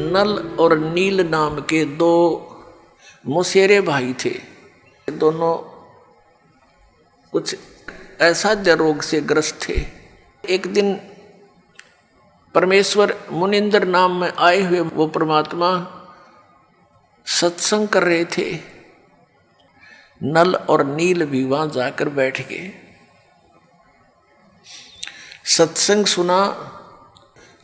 नल और नील नाम के दो मौसेरे भाई थे। दोनों कुछ असाध्य रोग से ग्रस्त थे। एक दिन परमेश्वर मुनिंद्र नाम में आए हुए वो परमात्मा सत्संग कर रहे थे। नल और नील भी वहां जाकर बैठ गए, सत्संग सुना।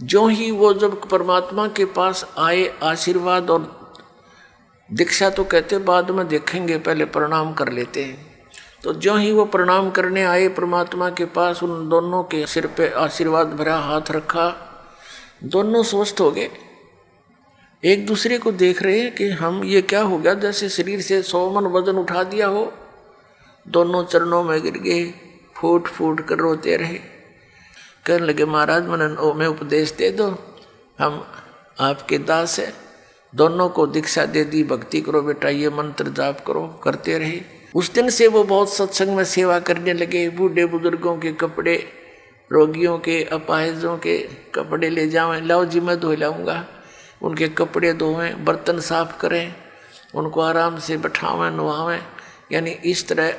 जो ही वो जब परमात्मा के पास आए, आशीर्वाद और दीक्षा तो कहते बाद में देखेंगे, पहले प्रणाम कर लेते हैं। तो जो ही वो प्रणाम करने आए परमात्मा के पास, उन दोनों के सिर पे आशीर्वाद भरा हाथ रखा, दोनों स्वस्थ हो गए। एक दूसरे को देख रहे हैं कि हम ये क्या हो गया, जैसे शरीर से 100 मन वजन उठा दिया हो। दोनों चरणों में गिर गए, फूट फूट कर रोते रहे। कहने लगे महाराज मैं उपदेश दे दो, हम आपके दास है। दोनों को दीक्षा दे दी, भक्ति करो बेटा, ये मंत्र जाप करो। करते रहे। उस दिन से वो बहुत सत्संग में सेवा करने लगे। बूढ़े बुजुर्गों के कपड़े, रोगियों के, अपाहिजों के कपड़े ले जावें, लाओ जी मैं धो लाऊंगा। उनके कपड़े धोवें, बर्तन साफ करें, उनको आराम से बैठावें, नवावें। यानी इस तरह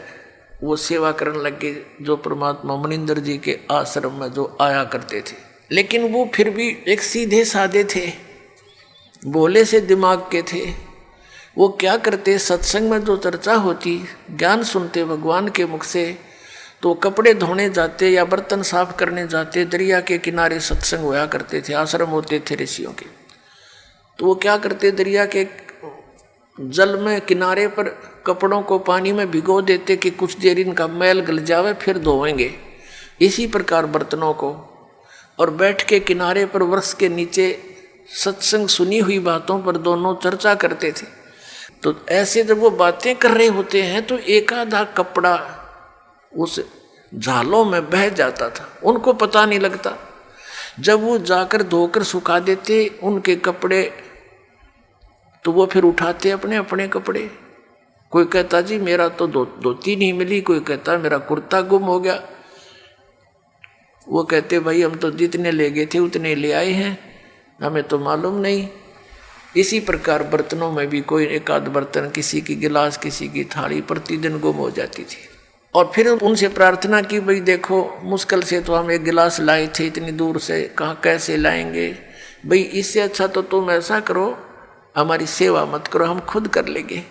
वो सेवा करने लगे, जो परमात्मा मुनिंद्र जी के आश्रम में जो आया करते थे। लेकिन वो फिर भी एक सीधे साधे थे, भोले से दिमाग के थे। वो क्या करते, सत्संग में जो चर्चा होती, ज्ञान सुनते भगवान के मुख से, तो कपड़े धोने जाते या बर्तन साफ करने जाते। दरिया के किनारे सत्संग होया करते थे, आश्रम होते थे ऋषियों के। तो वो क्या करते, दरिया के जल में किनारे पर कपड़ों को पानी में भिगो देते कि कुछ देर इनका मैल गल जावे, फिर धोएंगे। इसी प्रकार बर्तनों को, और बैठ के किनारे पर वृक्ष के नीचे सत्संग सुनी हुई बातों पर दोनों चर्चा करते थे। तो ऐसे जब वो बातें कर रहे होते हैं तो एक आधा कपड़ा उस झालों में बह जाता था, उनको पता नहीं लगता। जब वो जाकर धोकर सुखा देते उनके कपड़े, तो वो फिर उठाते अपने अपने कपड़े। कोई कहता जी मेरा तो धोती नहीं मिली, कोई कहता मेरा कुर्ता गुम हो गया। वो कहते भाई हम तो जितने ले गए थे उतने ले आए हैं, हमें तो मालूम नहीं। इसी प्रकार बर्तनों में भी कोई एक आध बर्तन, किसी की गिलास, किसी की थाली प्रतिदिन गुम हो जाती थी। और फिर उनसे प्रार्थना की, भाई देखो मुश्किल से तो हम एक गिलास लाए थे इतनी दूर से, कहाँ कैसे लाएंगे। भाई इससे अच्छा तो तुम ऐसा करो, हमारी सेवा मत करो, हम खुद कर लेंगे।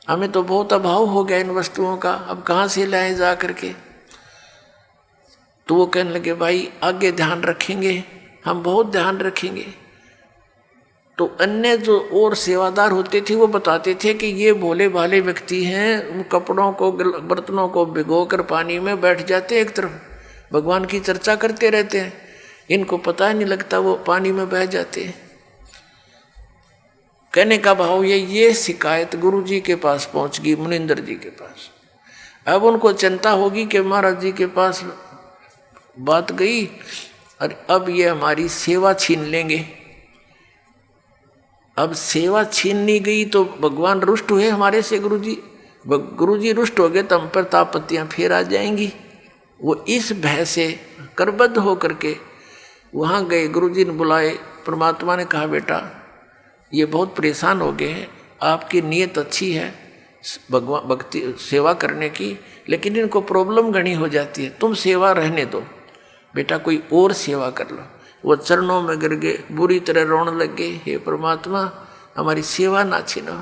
हमें तो बहुत अभाव हो गया इन वस्तुओं का, अब कहाँ से लाएं जा करके। तो वो कहने लगे भाई आगे ध्यान रखेंगे, हम बहुत ध्यान रखेंगे। तो अन्य जो और सेवादार होते थे वो बताते थे कि ये भोले भाले व्यक्ति हैं, उन कपड़ों को, बर्तनों को भिगोकर पानी में बैठ जाते, एक तरफ भगवान की चर्चा करते रहते हैं, इनको पता नहीं लगता वो पानी में बह जाते हैं। कहने का भाव ये शिकायत गुरु जी के पास पहुंच गई, मुनिंद्र जी के पास। अब उनको चिंता होगी कि महाराज जी के पास बात गई और अब ये हमारी सेवा छीन लेंगे। अब सेवा छीननी गई तो भगवान रुष्ट हुए हमारे से। गुरु जी रुष्ट हो गए तो हम पर तापत्तियाँ फिर आ जाएंगी। वो इस भय से करबद्ध हो करके वहाँ गए, गुरु जी ने बुलाए। परमात्मा ने कहा बेटा ये बहुत परेशान हो गए हैं, आपकी नीयत अच्छी है भगवान भक्ति सेवा करने की, लेकिन इनको प्रॉब्लम घनी हो जाती है, तुम सेवा रहने दो बेटा, कोई और सेवा कर लो। वो चरणों में गिर गए, बुरी तरह रोने लग गए, हे परमात्मा हमारी सेवा ना छीनो,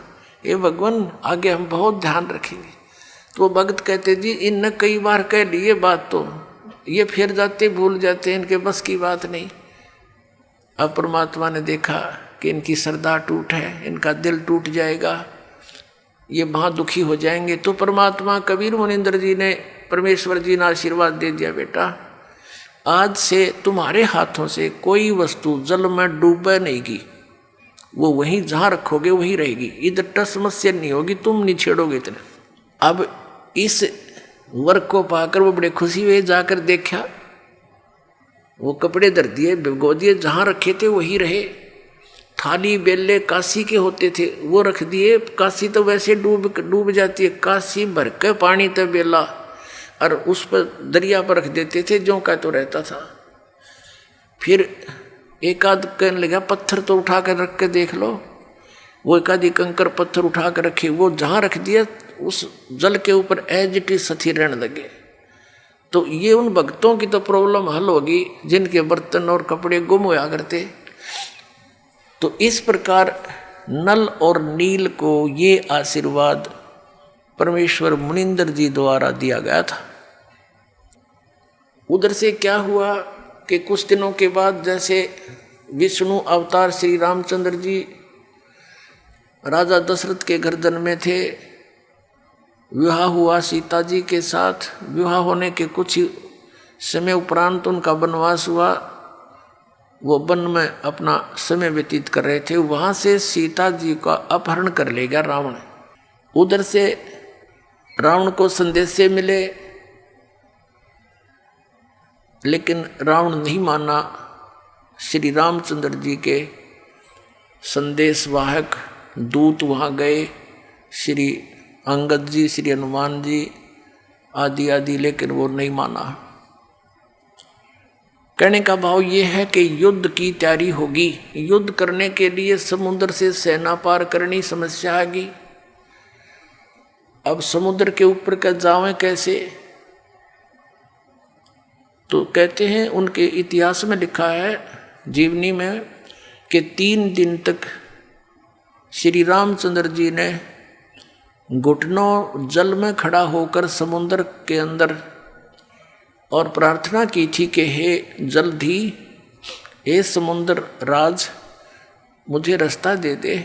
हे भगवान आगे हम बहुत ध्यान रखेंगे। तो वो भक्त कहते जी इनने कई बार कह ली ये बात, तो ये फिर जाते भूल जाते, इनके बस की बात नहीं। अब परमात्मा ने देखा कि इनकी श्रद्धा टूट है, इनका दिल टूट जाएगा, ये वहाँ दुखी हो जाएंगे। तो परमात्मा कबीर मुनिंद्र जी ने, परमेश्वर जी ने आशीर्वाद दे दिया बेटा आज से तुम्हारे हाथों से कोई वस्तु जल में डूबे नहीं की, वो वहीं जहाँ रखोगे वहीं रहेगी, इधर टस समस्या नहीं होगी, तुम नहीं छेड़ोगे इतना। अब इस वर्क को पाकर वो बड़े खुशी हुए, जाकर देखा वो कपड़े धर दिए, भिगो दिए, जहाँ रखे थे वहीं रहे। थाली बेले काशी के होते थे वो रख दिए, काशी तो वैसे डूब जाती है, काशी भर के पानी तो बेला, और उस पर दरिया पर रख देते थे, जो का तो रहता था। फिर एक आध कहने लगा पत्थर तो उठा कर रख के देख लो। वो एक आधी कंकर पत्थर उठा कर रखे, वो जहाँ रख दिया उस जल के ऊपर एज इट इज सथी रहने लगे। तो ये उन भक्तों की तो प्रॉब्लम हल होगी जिनके बर्तन और कपड़े गुम होया करते। तो इस प्रकार नल और नील को ये आशीर्वाद परमेश्वर मुनिंदर जी द्वारा दिया गया था। उधर से क्या हुआ कि कुछ दिनों के बाद जैसे विष्णु अवतार श्री रामचंद्र जी राजा दशरथ के घर जन्मे थे, विवाह हुआ सीता जी के साथ। विवाह होने के कुछ ही समय उपरांत उनका वनवास हुआ। वो वन में अपना समय व्यतीत कर रहे थे, वहाँ से सीता जी का अपहरण कर ले गया रावण। उधर से रावण को संदेशे मिले, लेकिन रावण नहीं माना। श्री रामचंद्र जी के संदेशवाहक दूत वहाँ गए, श्री अंगद जी, श्री हनुमान जी आदि आदि, लेकिन वो नहीं माना। कहने का भाव ये है कि युद्ध की तैयारी होगी। युद्ध करने के लिए समुद्र से सेना पार करनी समस्या आएगी। अब समुद्र के ऊपर का जावें कैसे? तो कहते हैं उनके इतिहास में लिखा है जीवनी में कि 3 दिन तक श्री रामचंद्र जी ने घुटनों जल में खड़ा होकर समुद्र के अंदर और प्रार्थना की थी कि हे जल्दी, हे समुद्र राज, मुझे रास्ता दे दे,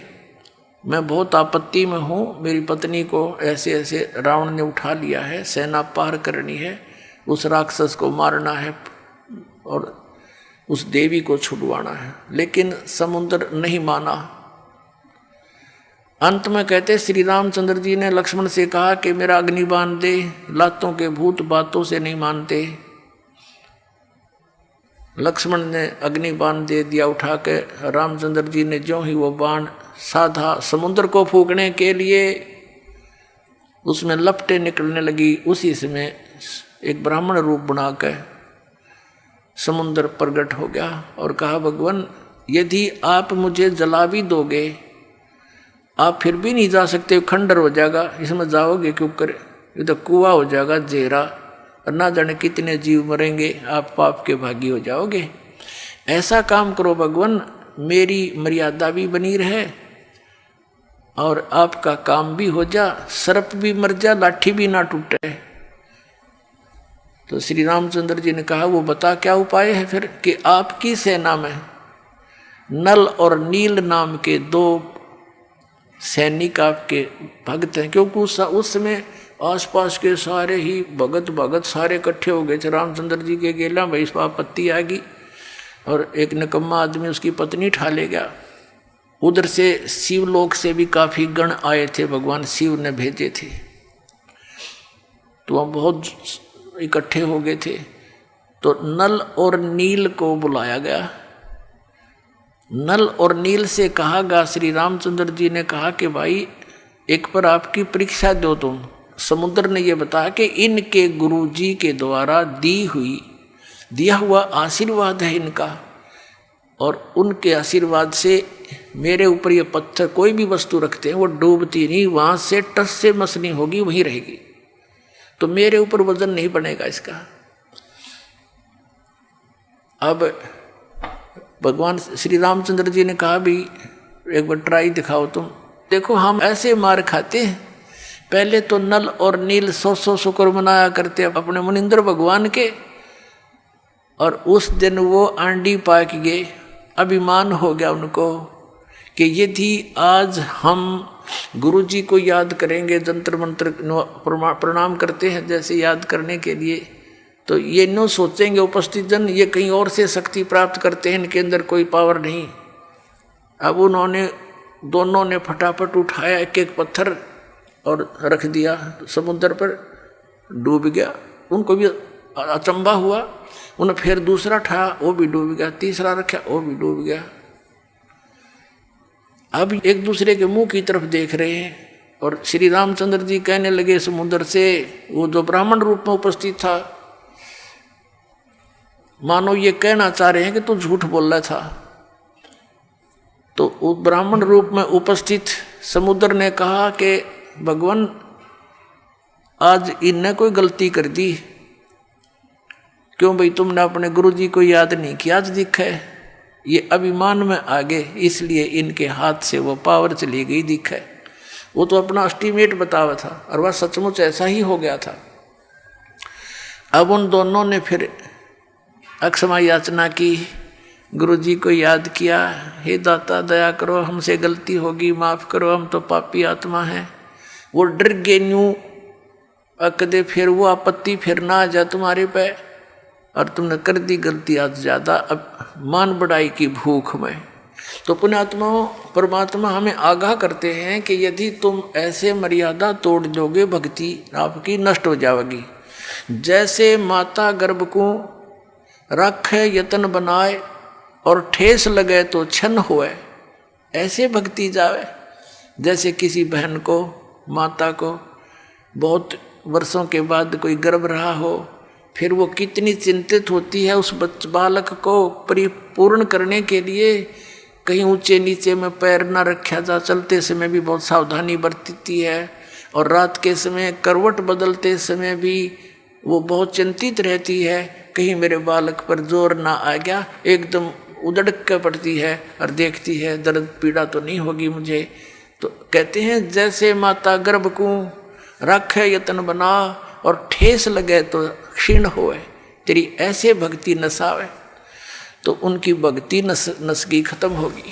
मैं बहुत आपत्ति में हूँ। मेरी पत्नी को ऐसे ऐसे रावण ने उठा लिया है, सेना पार करनी है, उस राक्षस को मारना है और उस देवी को छुड़वाना है। लेकिन समुद्र नहीं माना। अंत में कहते श्री रामचंद्र जी ने लक्ष्मण से कहा कि मेरा अग्निबाण दे, लातों के भूत बातों से नहीं मानते। लक्ष्मण ने अग्निबाण दे दिया उठा के। रामचंद्र जी ने ज्यों ही वो बाण साधा समुद्र को फूकने के लिए, उसमें लपटें निकलने लगी। उसी समय एक ब्राह्मण रूप बना के समुद्र प्रकट हो गया और कहा, भगवान यदि आप मुझे जला भी दोगे, आप फिर भी नहीं जा सकते, खंडर हो जाएगा, इसमें जाओगे क्यों कर? ये तो कुआं हो जाएगा जेरा, और ना जाने कितने जीव मरेंगे, आप पाप के भागी हो जाओगे। ऐसा काम करो भगवान, मेरी मर्यादा भी बनी रहे और आपका काम भी हो जा, सर्प भी मर जा, लाठी भी ना टूटे। तो श्री रामचंद्र जी ने कहा, वो बता क्या उपाय है फिर? कि आपकी सेना में नल और नील नाम के 2 सैनिक आपके भगत हैं। क्योंकि उस समय आसपास के सारे ही भगत सारे इकट्ठे हो गए थे। रामचंद्र जी के गेला भाई इस आपत्ति आ गई और एक निकम्मा आदमी उसकी पत्नी ठा ले गया। उधर से शिवलोक से भी काफ़ी गण आए थे, भगवान शिव ने भेजे थे, तो वहाँ बहुत इकट्ठे हो गए थे। तो नल और नील को बुलाया गया। नल और नील से कहा गया, श्री रामचंद्र जी ने कहा कि भाई एक पर आपकी परीक्षा दो तुम। समुद्र ने यह बताया कि इनके गुरु जी के द्वारा दिया हुआ आशीर्वाद है इनका, और उनके आशीर्वाद से मेरे ऊपर ये पत्थर कोई भी वस्तु रखते हैं वो डूबती नहीं, वहाँ से टस से मसनी होगी, वहीं रहेगी, तो मेरे ऊपर वजन नहीं बनेगा इसका। अब भगवान श्री रामचंद्र जी ने कहा भी एक बार ट्राई दिखाओ तुम। देखो हम ऐसे मार खाते हैं, पहले तो नल और नील 100 शुक्र मनाया करते अपने मुनिंदर भगवान के, और उस दिन वो आंडी पाक गए। अभिमान हो गया उनको कि यदि आज हम गुरु जी को याद करेंगे, जंतर मंत्र प्रणाम करते हैं जैसे याद करने के लिए, तो ये नो सोचेंगे उपस्थित जन ये कहीं और से शक्ति प्राप्त करते हैं, इनके अंदर कोई पावर नहीं। अब उन्होंने दोनों ने फटाफट उठाया एक एक पत्थर और रख दिया समुद्र पर, डूब गया। उनको भी अचंभा हुआ, उन्हें फिर दूसरा उठाया वो भी डूब गया, तीसरा रखा वो भी डूब गया। अब एक दूसरे के मुंह की तरफ देख रहे हैं और श्री रामचंद्र जी कहने लगे समुद्र से, वो जो ब्राह्मण रूप में उपस्थित था, मानो ये कहना चाह रहे हैं कि तू झूठ बोल रहा था, तो ब्राह्मण रूप में उपस्थित समुद्र ने कहा कि भगवान आज इनने कोई गलती कर दी, क्यों भाई तुमने अपने गुरुजी को याद नहीं किया, आज दिखा है ये अभिमान में आ गए, इसलिए इनके हाथ से वो पावर चली गई, दिखा है। वो तो अपना एस्टीमेट बतावा था और वह सचमुच ऐसा ही हो गया था। अब उन दोनों ने फिर अक्षमा याचना की, गुरुजी को याद किया, हे दाता दया करो, हमसे गलती होगी, माफ़ करो, हम तो पापी आत्मा हैं। वो डर गए न्यू अकदे फिर वो आपत्ति फिर ना आ जा तुम्हारे पे, और तुमने कर दी गलती आज ज़्यादा, अब मान बढ़ाई की भूख में। तो पुण्यात्माओं परमात्मा हमें आगाह करते हैं कि यदि तुम ऐसे मर्यादा तोड़ दोगे भक्ति आपकी नष्ट हो जाएगी। जैसे माता गर्भ को रखे यतन बनाए और ठेस लगे तो छन होए, ऐसे भक्ति जावे। जैसे किसी बहन को माता को बहुत वर्षों के बाद कोई गर्भ रहा हो, फिर वो कितनी चिंतित होती है उस बालक को परिपूर्ण करने के लिए, कहीं ऊंचे नीचे में पैर न रखा जा, चलते समय भी बहुत सावधानी बरतती है, और रात के समय करवट बदलते समय भी वो बहुत चिंतित रहती है, कहीं मेरे बालक पर जोर ना आ गया, एकदम उधड़ के पड़ती है और देखती है दर्द पीड़ा तो नहीं होगी मुझे। तो कहते हैं जैसे माता गर्भ को रखे यतन बना और ठेस लगे तो क्षीण होए, तेरी ऐसे भक्ति नसावे, तो उनकी भक्ति नसगी खत्म होगी।